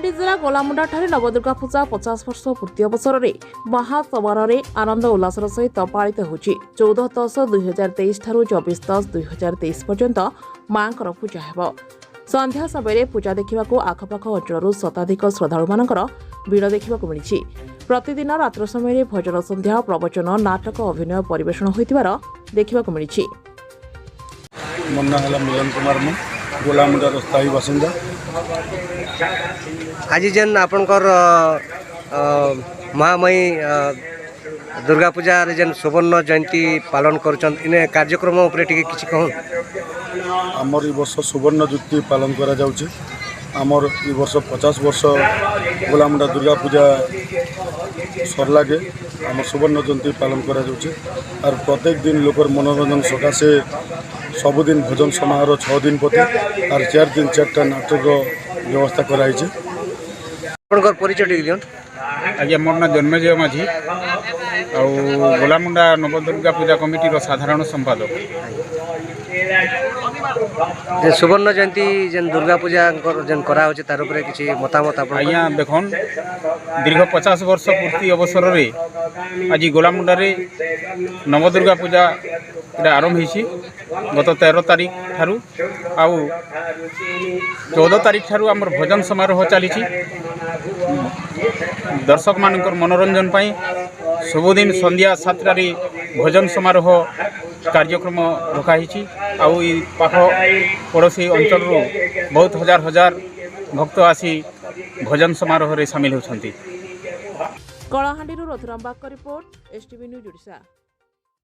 कलाहांडी जिला गोलामुंडा ठारे नवदुर्गा पूजा 50 वर्ष पूर्ति अवसर में महासमारोह आनंद उल्लासर सहित पालित होछि। 14/10/2023 ठारू 24/10/2023 पर्यंत मांकर पूजा हेब। संध्या समय पूजा देखा आखपाख अंचल शताधिक श्रद्धालु मानकर भिड़ देखा मिली। प्रतिदिन रात्र समय भजन संध्या प्रवचन नाटक अभिनय परिवेषण होइतिबार देखा मिली। मो ना मिलन कुमार मु गोलामुंडार स्थायी बासिंदा। आज जेन आपनकर महामयी दुर्गा पूजा जेन सुवर्ण जयंती पालन करछन इने कार्यक्रम उपरे टिके किछि कहन। आमर ई वर्ष सुवर्ण जयंती पालन करा जाउछि। आमर ई वर्ष 50 वर्ष गोलामुंडा दुर्गा पूजा सरला के आमर सुवर्ण जयंती पालन करा जाउछि। और प्रत्येक दिन लोकर मनोरंजन सकाशे सबुदिन भजन समारोह 6 दिन प्रति और 4 दिन 4टा नाटक व्यवस्था कराई छे। आपनकर परिचय टिके दियन। आज्ञा मोर ना जन्मेजय माझी आ गोलामुंडा नवदुर्गा पूजा कमिटी रो साधारण संपादक। जे सुवर्ण जयंती जेन दुर्गा पूजा जेन करा होचे तार उपरे किछि मतामत आपन। आज्ञा देखन दीर्घ 50 वर्ष पूर्ति अवसर रे आज गोलामुंडा रे नवदुर्गा पूजा आरंभ होइछि। गत 13 तारीख ठारू आउ 14 तारीख ठारू हमर भजन समारोह चली। दर्शक मानकर मनोरंजन पाई सबुदिन संध्या 7टारे भजन समारोह कार्यक्रम रखाही। आउ पाख पड़ोसी अंचल बहुत हजार हजार भक्त आसी भजन समारोह रे शामिल होछंती। कलाहांडी रथुराम बाग रिपोर्ट, एसटीवी न्यूज ओडिशा।